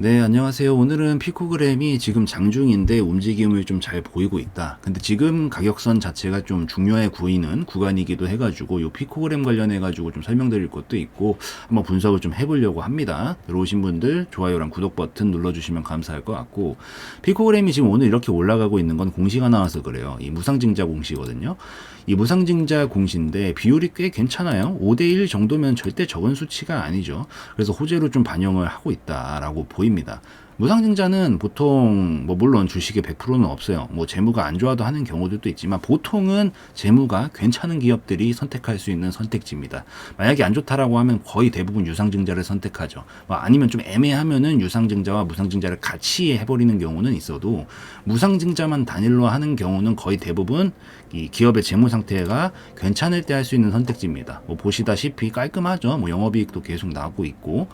네, 안녕하세요. 오늘은 피코그램이 지금 장중인데 움직임을 좀 잘 보이고 있다. 근데 지금 가격선 자체가 좀 중요해 보이는 구간이기도 해가지고 요 피코그램 관련해가지고 좀 설명드릴 것도 있고 한번 분석을 좀 해보려고 합니다. 들어오신 분들 좋아요랑 구독 버튼 눌러주시면 감사할 것 같고, 피코그램이 지금 오늘 이렇게 올라가고 있는 건 공시가 나와서 그래요. 이 무상증자 공시거든요. 이 무상증자 공시인데 비율이 꽤 괜찮아요. 5대1 정도면 절대 적은 수치가 아니죠. 그래서 호재로 좀 반영을 하고 있다라고 보입니다. 무상증자는 보통 물론 주식의 100%는 없어요. 재무가 안 좋아도 하는 경우들도 있지만 보통은 재무가 괜찮은 기업들이 선택할 수 있는 선택지입니다. 만약에 안 좋다라고 하면 거의 대부분 유상증자를 선택하죠. 아니면 좀 애매하면은 유상증자와 무상증자를 같이 해버리는 경우는 있어도 무상증자만 단일로 하는 경우는 거의 대부분 이 기업의 재무 상태가 괜찮을 때 할 수 있는 선택지입니다. 보시다시피 깔끔하죠. 영업이익도 계속 나고 있고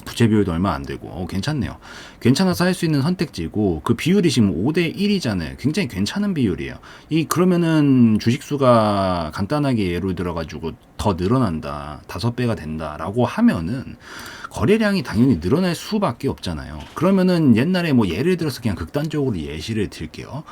부채 비율도 얼마 안 되고 괜찮네요. 괜찮아서 할 수 있는 선택지고, 그 비율이 지금 5대1이잖아요. 굉장히 괜찮은 비율이에요. 그러면은 주식수가 간단하게 예로 들어가지고 더 늘어난다, 5배가 된다라고 하면은 거래량이 당연히 늘어날 수밖에 없잖아요. 그러면은 옛날에 예를 들어서 그냥 극단적으로 예시를 들게요.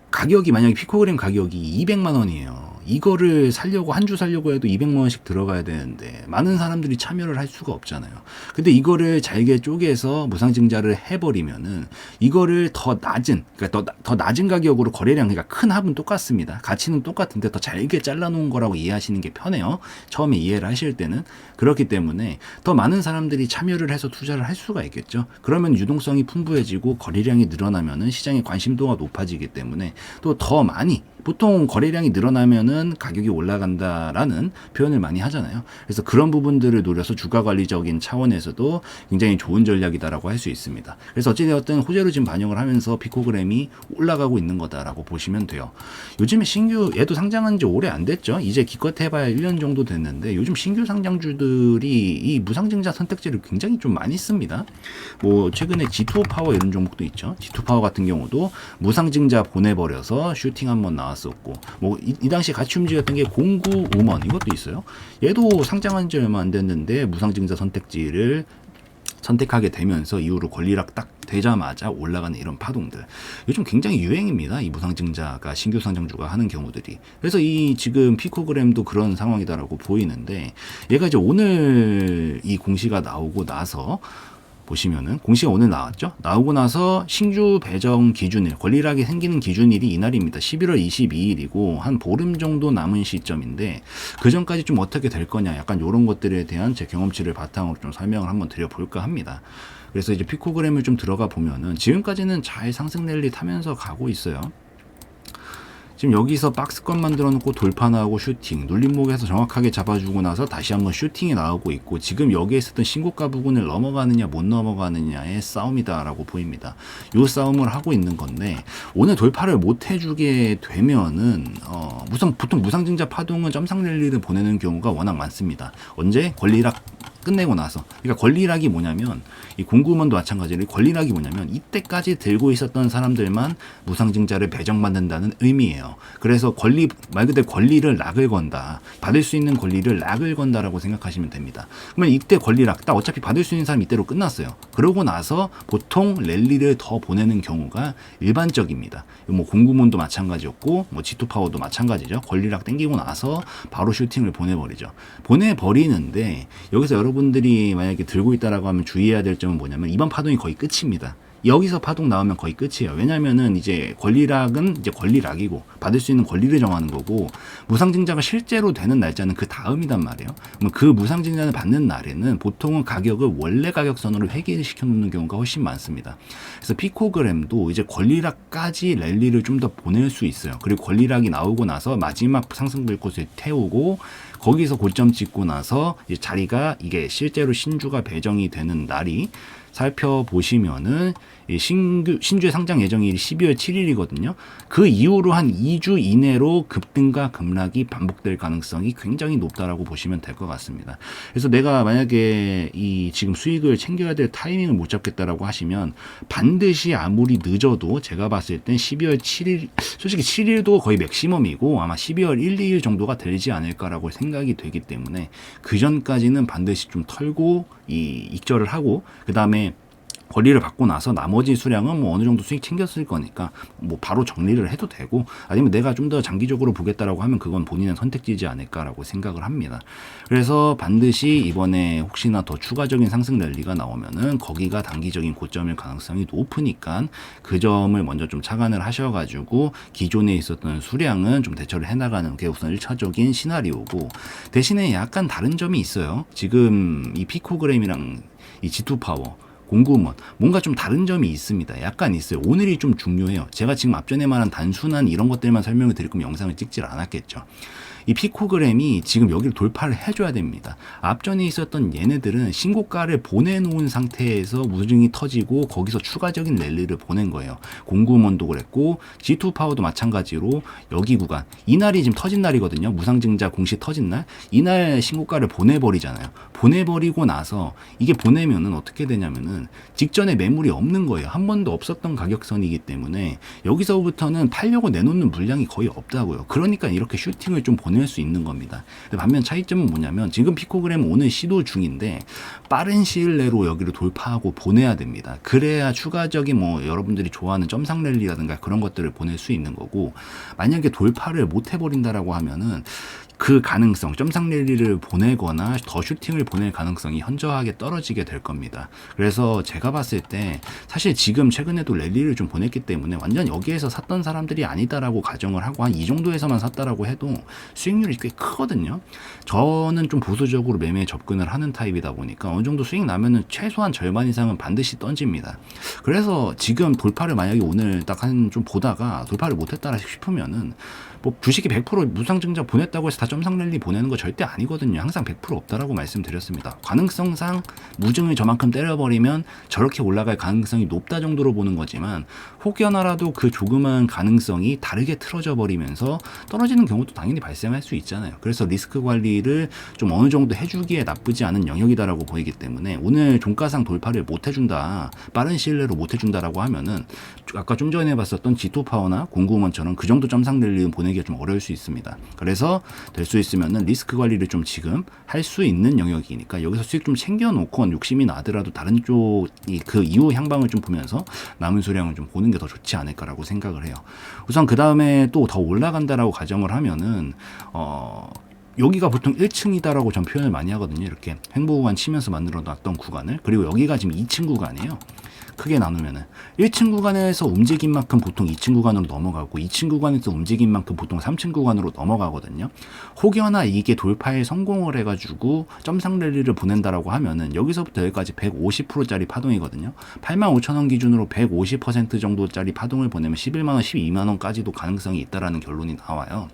가격이 만약에 피코그램 가격이 200만 원이에요. 이거를 살려고 한 주 살려고 해도 200만 원씩 들어가야 되는데 많은 사람들이 참여를 할 수가 없잖아요. 근데 이거를 잘게 쪼개서 무상증자를 해버리면은 이거를 더 낮은, 그러니까 더 낮은 가격으로 거래량, 그러니까 큰 합은 똑같습니다. 가치는 똑같은데 더 잘게 잘라놓은 거라고 이해하시는 게 편해요. 처음에 이해를 하실 때는. 그렇기 때문에 더 많은 사람들이 참여를 해서 투자를 할 수가 있겠죠. 그러면 유동성이 풍부해지고 거래량이 늘어나면은 시장의 관심도가 높아지기 때문에 또 더 많이, 보통 거래량이 늘어나면은 가격이 올라간다라는 표현을 많이 하잖아요. 그래서 그런 부분들을 노려서 주가 관리적인 차원에서도 굉장히 좋은 전략이다라고 할 수 있습니다. 그래서 어찌되었든 호재로 지금 반영을 하면서 피코그램이 올라가고 있는 거다라고 보시면 돼요. 요즘에 신규, 얘도 상장한 지 오래 안 됐죠. 이제 기껏 해봐야 1년 정도 됐는데 요즘 신규 상장주들이 이 무상증자 선택지를 굉장히 좀 많이 씁니다. 최근에 G2 파워 이런 종목도 있죠. G2 파워 같은 경우도 무상증자 보내버려서 슈팅 한번 나왔었고, 이 당시 같이 움직였던 게 09우먼 이것도 있어요. 얘도 상장한 지 얼마 안 됐는데 무상증자 선택지를 선택하게 되면서 이후로 권리락 딱 되자마자 올라가는 이런 파동들, 요즘 굉장히 유행입니다. 이 무상증자가 신규 상장주가 하는 경우들이. 그래서 이 지금 피코그램도 그런 상황이다라고 보이는데, 얘가 이제 오늘 이 공시가 나오고 나서 보시면은 공시가 오늘 나왔죠. 나오고 나서 신규 배정 기준일, 권리락이 생기는 기준일이 이날입니다. 11월 22일이고 한 보름 정도 남은 시점인데, 그 전까지 좀 어떻게 될 거냐, 약간 이런 것들에 대한 제 경험치를 바탕으로 좀 설명을 한번 드려볼까 합니다. 그래서 이제 피코그램을 좀 들어가 보면은 지금까지는 잘 상승 랠리 타면서 가고 있어요. 지금 여기서 박스권 만들어 놓고 돌파 나오고 슈팅, 눌림목에서 정확하게 잡아주고 나서 다시 한번 슈팅이 나오고 있고, 지금 여기에 있었던 신고가 부분을 넘어가느냐 못 넘어가느냐의 싸움이다라고 보입니다. 요 싸움을 하고 있는 건데, 오늘 돌파를 못 해주게 되면은 보통 무상증자 파동은 점상 랠리를 보내는 경우가 워낙 많습니다. 언제? 권리락 끝내고 나서. 그러니까 권리락이 뭐냐면, 이 공구먼도 마찬가지로 권리락이 뭐냐면 이때까지 들고 있었던 사람들만 무상증자를 배정받는다는 의미예요. 그래서 말 그대로 권리를 락을 건다, 받을 수 있는 권리를 락을 건다라고 생각하시면 됩니다. 그러면 이때 권리락 딱 어차피 받을 수 있는 사람 이때로 끝났어요. 그러고 나서 보통 랠리를 더 보내는 경우가 일반적입니다. 공구먼도 마찬가지였고 G2 파워도 마찬가지죠. 권리락 땡기고 나서 바로 슈팅을 보내버리죠. 보내버리는데 여기서 여러분들이 만약에 들고 있다라고 하면 주의해야 될 점은 뭐냐면, 이번 파동이 거의 끝입니다. 여기서 파동 나오면 거의 끝이에요. 왜냐면은 이제 권리락은 이제 권리락이고 받을 수 있는 권리를 정하는 거고, 무상증자가 실제로 되는 날짜는 그 다음이단 말이에요. 그럼 그 무상증자를 받는 날에는 보통은 가격을 원래 가격선으로 회귀시켜 놓는 경우가 훨씬 많습니다. 그래서 피코그램도 이제 권리락까지 랠리를 좀 더 보낼 수 있어요. 그리고 권리락이 나오고 나서 마지막 상승 불꽃을 태우고 거기서 고점 찍고 나서 이제 자리가, 이게 실제로 신주가 배정이 되는 날이 살펴보시면은 신주의 상장 예정일이 12월 7일이거든요. 그 이후로 한 2주 이내로 급등과 급락이 반복될 가능성이 굉장히 높다라고 보시면 될 것 같습니다. 그래서 내가 만약에 이 지금 수익을 챙겨야 될 타이밍을 못 잡겠다라고 하시면 반드시 아무리 늦어도 제가 봤을 땐 12월 7일, 솔직히 7일도 거의 맥시멈이고 아마 12월 1, 2일 정도가 되지 않을까라고 생각합니다. 생각이 되기 때문에 그 전까지는 반드시 좀 털고 이 익절을 하고, 그 다음에 권리를 받고 나서 나머지 수량은 뭐 어느 정도 수익 챙겼을 거니까 뭐 바로 정리를 해도 되고, 아니면 내가 좀 더 장기적으로 보겠다라고 하면 그건 본인의 선택지지 않을까라고 생각을 합니다. 그래서 반드시 이번에 혹시나 더 추가적인 상승 랠리가 나오면은 거기가 단기적인 고점일 가능성이 높으니까 그 점을 먼저 좀 착안을 하셔가지고 기존에 있었던 수량은 좀 대처를 해나가는 게 우선 1차적인 시나리오고, 대신에 약간 다른 점이 있어요. 지금 이 피코그램이랑 이 G2 파워 공구먼 뭔가 좀 다른 점이 있습니다. 약간 있어요. 오늘이 좀 중요해요. 제가 지금 앞전에 말한 단순한 이런 것들만 설명을 드릴 거면 영상을 찍질 않았겠죠. 이 피코그램이 지금 여기를 돌파를 해줘야 됩니다. 앞전에 있었던 얘네들은 신고가를 보내놓은 상태에서 무증이 터지고 거기서 추가적인 랠리를 보낸 거예요. 공구먼도 그랬고 G2 파워도 마찬가지로 여기 구간, 이날이 지금 터진 날이거든요. 무상증자 공시 터진 날, 이날 신고가를 보내버리잖아요. 보내버리고 나서 이게 보내면은 어떻게 되냐면은 직전에 매물이 없는 거예요. 한 번도 없었던 가격선이기 때문에 여기서부터는 팔려고 내놓는 물량이 거의 없다고요. 그러니까 이렇게 슈팅을 좀 보낼 수 있는 겁니다. 반면 차이점은 뭐냐면 지금 피코그램은 오늘 시도 중인데 빠른 시일 내로 여기를 돌파하고 보내야 됩니다. 그래야 추가적인 뭐 여러분들이 좋아하는 점상 랠리라든가 그런 것들을 보낼 수 있는 거고, 만약에 돌파를 못 해버린다라고 하면은 그 가능성, 점상 랠리를 보내거나 더 슈팅을 보낼 가능성이 현저하게 떨어지게 될 겁니다. 그래서 제가 봤을 때 사실 지금 최근에도 랠리를 좀 보냈기 때문에 완전 여기에서 샀던 사람들이 아니다라고 가정을 하고 한 이 정도에서만 샀다라고 해도 수익률이 꽤 크거든요. 저는 좀 보수적으로 매매에 접근을 하는 타입이다 보니까 어느 정도 수익 나면은 최소한 절반 이상은 반드시 던집니다. 그래서 지금 돌파를 만약에 오늘 딱 한 좀 보다가 돌파를 못했다 싶으면은 뭐 주식이 100% 무상증자 보냈다고 해서 다 점상 랠리 보내는 거 절대 아니거든요. 항상 100% 없다라고 말씀드렸습니다. 가능성상 무증을 저만큼 때려버리면 저렇게 올라갈 가능성이 높다 정도로 보는 거지만, 혹여나라도 그 조그만 가능성이 다르게 틀어져 버리면서 떨어지는 경우도 당연히 발생할 수 있잖아요. 그래서 리스크 관리를 좀 어느 정도 해주기에 나쁘지 않은 영역이다라고 보이기 때문에 오늘 종가상 돌파를 못 해준다, 빠른 시일 내로 못 해준다라고 하면은 아까 좀 전에 봤었던 G2 파워나 공구먼처럼 그 정도 점상 랠리는 보내기가 좀 어려울 수 있습니다. 그래서 될 수 있으면은 리스크 관리를 좀 지금 할 수 있는 영역이니까 여기서 수익 좀 챙겨놓고 욕심이 나더라도 다른 쪽이 그 이후 향방을 좀 보면서 남은 수량을 좀 보는 게 더 좋지 않을까라고 생각을 해요. 우선 그 다음에 또 더 올라간다라고 가정을 하면은 여기가 보통 1층이다라고 전 표현을 많이 하거든요. 이렇게 횡보 구간 치면서 만들어 놨던 구간을, 그리고 여기가 지금 2층 구간이에요. 크게 나누면은 1층 구간에서 움직인 만큼 보통 2층 구간으로 넘어가고 2층 구간에서 움직인 만큼 보통 3층 구간으로 넘어가거든요. 혹여나 이게 돌파에 성공을 해가지고 점상 랠리를 보낸다라고 하면은 여기서부터 여기까지 150%짜리 파동이거든요. 85,000원 기준으로 150% 정도짜리 파동을 보내면 11만원, 12만원까지도 가능성이 있다라는 결론이 나와요.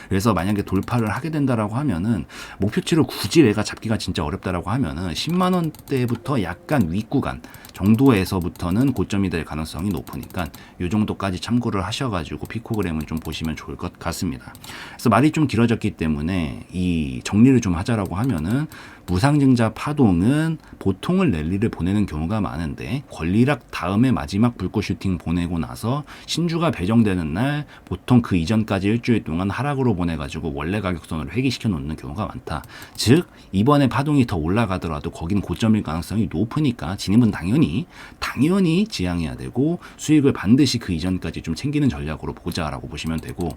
그래서 만약에 돌파를 하게 된다라고 하면은 목표치를 굳이 내가 잡기가 진짜 어렵다라고 하면은 10만원대부터 약간 윗구간 정도에서부터는 고점이 될 가능성이 높으니까 이 정도까지 참고를 하셔가지고 피코그램은 좀 보시면 좋을 것 같습니다. 그래서 말이 좀 길어졌기 때문에 이 정리를 좀 하자라고 하면은 무상증자 파동은 보통은 랠리를 보내는 경우가 많은데 권리락 다음에 마지막 불꽃 슈팅 보내고 나서 신주가 배정되는 날 보통 그 이전까지 일주일 동안 하락으로 보내가지고 원래 가격선으로 회귀시켜 놓는 경우가 많다. 즉 이번에 파동이 더 올라가더라도 거긴 고점일 가능성이 높으니까 진입은 당연히 지양해야 되고 수익을 반드시 그 이전까지 좀 챙기는 전략으로 보자라고 보시면 되고,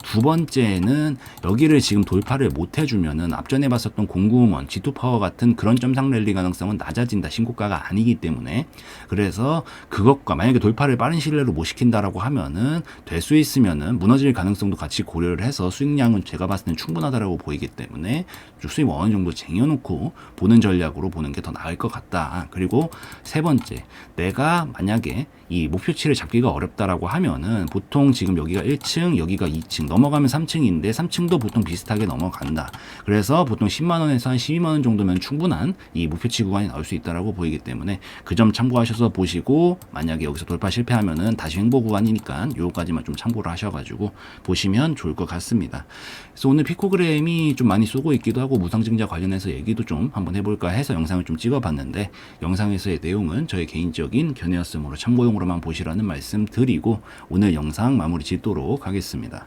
두 번째는 여기를 지금 돌파를 못 해주면은 앞전에 봤었던 공구먼, G2 파워 같은 그런 점상 랠리 가능성은 낮아진다. 신고가가 아니기 때문에. 그래서 그것과 만약에 돌파를 빠른 시일 내로 못 시킨다라고 하면은 될 수 있으면은 무너질 가능성도 같이 고려를 해서 수익량은 제가 봤을 때는 충분하다라고 보이기 때문에 수익 어느 정도 쟁여놓고 보는 전략으로 보는 게 더 나을 것 같다. 그리고 세 번째, 내가 만약에 이 목표치를 잡기가 어렵다라고 하면은 보통 지금 여기가 1층, 여기가 2층, 넘어가면 3층인데 3층도 보통 비슷하게 넘어간다. 그래서 보통 10만원에서 한 12만원 정도면 충분한 이 목표치 구간이 나올 수 있다라고 보이기 때문에 그 점 참고하셔서 보시고, 만약에 여기서 돌파 실패하면은 다시 횡보 구간이니까 요거까지만 좀 참고를 하셔가지고 보시면 좋을 것 같습니다. 그래서 오늘 피코그램이 좀 많이 쏘고 있기도 하고 무상증자 관련해서 얘기도 좀 한번 해볼까 해서 영상을 좀 찍어봤는데, 영상에서의 내용은 저의 개인적인 견해였으므로 참고용으로만 보시라는 말씀 드리고 오늘 영상 마무리 짓도록 하겠습니다.